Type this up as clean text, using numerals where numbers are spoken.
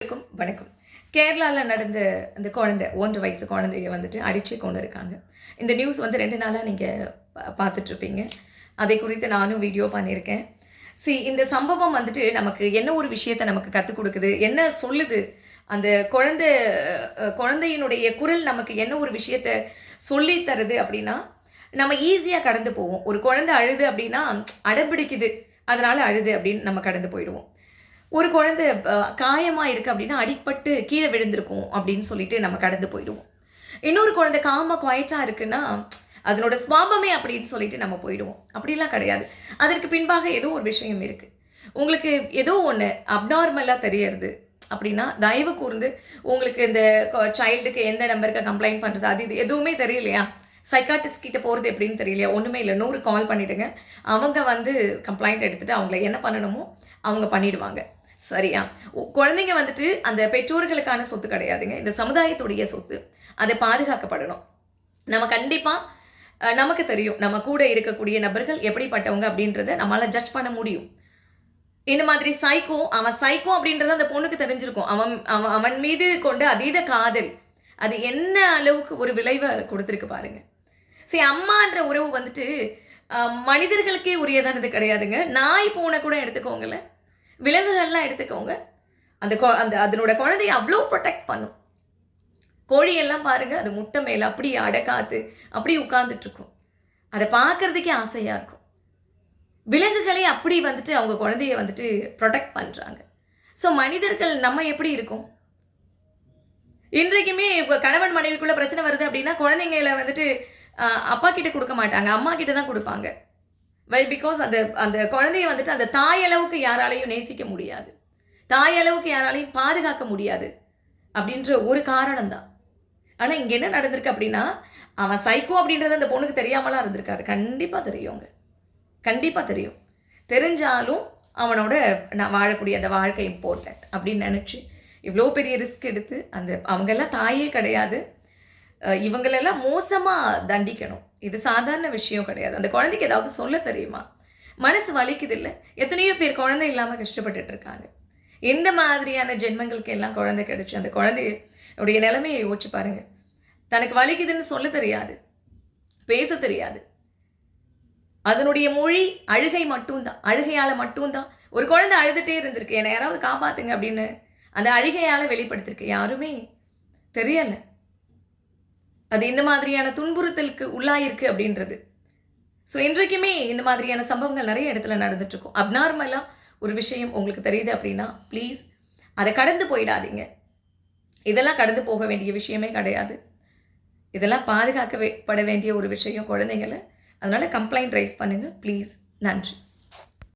வணக்கம். கேரளாவில் நடந்த அந்த குழந்தை 1 வயசு குழந்தைய வந்துட்டு அடிச்சு கொண்டு இருக்காங்க. இந்த நியூஸ் வந்து 2 நாளாக நீங்கள் பார்த்துட்ருப்பீங்க. அதை குறித்து நானும் வீடியோ பண்ணியிருக்கேன். இந்த சம்பவம் வந்துட்டு நமக்கு என்ன ஒரு விஷயத்தை நமக்கு கற்றுக் கொடுக்குது, என்ன சொல்லுது, அந்த குழந்தையினுடைய குரல் நமக்கு என்ன ஒரு விஷயத்தை சொல்லி தருது அப்படின்னா, நம்ம ஈஸியாக கடந்து போவோம். ஒரு குழந்தை அழுது அப்படின்னா அடம்பிடிக்குது, அதனால் அழுது அப்படின்னு நம்ம கடந்து போயிடுவோம். ஒரு குழந்தை காயமாக இருக்குது அப்படின்னா அடிப்பட்டு கீழே விழுந்திருக்கும் அப்படின்னு சொல்லிட்டு நம்ம கடந்து போயிடுவோம். இன்னொரு குழந்தை குவைட்டாக இருக்குன்னா அதனோட சுவாபமே அப்படின்னு சொல்லிட்டு நம்ம போயிடுவோம். அப்படிலாம் கிடையாது. அதற்கு பின்பாக ஏதோ ஒரு விஷயம் இருக்குது. உங்களுக்கு ஏதோ ஒன்று அப்நார்மலாக தெரியறது அப்படின்னா தயவு கூர்ந்து உங்களுக்கு இந்த சைல்டுக்கு எந்த நம்பருக்கு கம்ப்ளைண்ட் பண்ணுறது அது இது எதுவுமே தெரியலையா, சைக்காட்டிஸ்ட் கிட்ட போகிறது எப்படின்னு தெரியலையா, ஒன்றுமே இல்லை, 100 கால் பண்ணிவிடுங்க. அவங்க வந்து கம்ப்ளைண்ட் எடுத்துகிட்டு அவங்கள என்ன பண்ணணுமோ அவங்க பண்ணிவிடுவாங்க. சரியா? குழந்தைங்க வந்துட்டு அந்த பெற்றோர்களுக்கான சொத்து கிடையாதுங்க. இந்த சமுதாயத்துடைய சொத்து. அதை பாதுகாக்கப்படணும். நம்ம கண்டிப்பாக நமக்கு தெரியும் நம்ம கூட இருக்கக்கூடிய நபர்கள் எப்படிப்பட்டவங்க அப்படின்றத நம்மளால் ஜட்ஜ் பண்ண முடியும். இந்த மாதிரி அவன் சைக்கோ அப்படின்றது அந்த பொண்ணுக்கு தெரிஞ்சிருக்கும். அவன் மீது கொண்ட அதீத காதல் அது என்ன அளவுக்கு ஒரு விளைவை கொடுத்துருக்கு பாருங்க. அம்மான்ற உறவு வந்துட்டு மனிதர்களுக்கே உரியதானது கிடையாதுங்க. நாய் பூனை கூட எடுத்துக்கோங்களேன், விலங்குகள்லாம் எடுத்துக்கோங்க, அதனோட குழந்தைய அவ்வளோ ப்ரொடெக்ட் பண்ணும். கோழியெல்லாம் பாருங்க, அது முட்டை மேலே அப்படி அடக்காத்து அப்படி உட்கார்ந்துட்டுருக்கும். அதை பார்க்கறதுக்கே ஆசையாக இருக்கும். விலங்குகளே அப்படி வந்துட்டு அவங்க குழந்தைய வந்துட்டு ப்ரொடெக்ட் பண்ணுறாங்க. மனிதர்கள் நம்ம எப்படி இருக்கோம்? இன்றைக்குமே இப்போ கணவன் மனைவிக்குள்ளே பிரச்சனை வருது அப்படின்னா குழந்தைங்களை வந்துட்டு அப்பா கிட்ட கொடுக்க மாட்டாங்க, அம்மா கிட்ட தான் கொடுப்பாங்க. பிகாஸ் அந்த குழந்தைய வந்துட்டு அந்த தாயளவுக்கு யாராலையும் நேசிக்க முடியாது, தாயளவுக்கு யாராலையும் பாதுகாக்க முடியாது அப்படின்ற ஒரு காரணம் தான். ஆனால் இங்கே என்ன நடந்திருக்கு அப்படின்னா, அவன் சைக்கோ அப்படின்றது அந்த பொண்ணுக்கு தெரியாமலாம் இருந்திருக்காரு. கண்டிப்பாக தெரியுங்க, கண்டிப்பாக தெரியும். தெரிஞ்சாலும் அவனோட நான் வாழக்கூடிய அந்த வாழ்க்கை இம்பார்ட்டன்ட் அப்படின்னு நினச்சி இவ்வளோ பெரிய ரிஸ்க் எடுத்து அவங்கெல்லாம் தாயே கிடையாது, இவங்களெல்லாம் மோசமாக தண்டிக்கணும். இது சாதாரண விஷயம் கிடையாது. அந்த குழந்தைக்கு ஏதாவது சொல்ல தெரியுமா? மனசு வலிக்குது இல்லை? எத்தனையோ பேர் குழந்தை இல்லாமல் கஷ்டப்பட்டுட்டு இருக்காங்க. இந்த மாதிரியான ஜென்மங்களுக்கு எல்லாம் குழந்தை கிடைச்சி அந்த குழந்தையுடைய நிலைமையை யோசிச்சு பாருங்க. தனக்கு வலிக்குதுன்னு சொல்ல தெரியாது, பேச தெரியாது, அதனுடைய மொழி அழுகை மட்டும்தான், அழுகையால் மட்டும்தான். ஒரு குழந்தை அழுதுகிட்டே இருந்திருக்கு, என்னை யாராவது காப்பாற்றுங்க அப்படின்னு அந்த அழுகையால் வெளிப்படுத்திருக்கு. யாருமே தெரியலை அது இந்த மாதிரியான துன்புறுத்தலுக்கு உள்ளாயிருக்கு அப்படின்றது. இன்றைக்குமே இந்த மாதிரியான சம்பவங்கள் நிறைய இடத்துல நடந்துட்டுருக்கும். அப்நார்மலாக ஒரு விஷயம் உங்களுக்கு தெரியுது அப்படின்னா ப்ளீஸ் அதை கடந்து போயிடாதீங்க. இதெல்லாம் கடந்து போக வேண்டிய விஷயமே கிடையாது. இதெல்லாம் பாதுகாக்கப்பட வேண்டிய ஒரு விஷயம் குழந்தைங்களை. அதனால் கம்ப்ளைண்ட் ரைஸ் பண்ணுங்கள் ப்ளீஸ். நன்றி.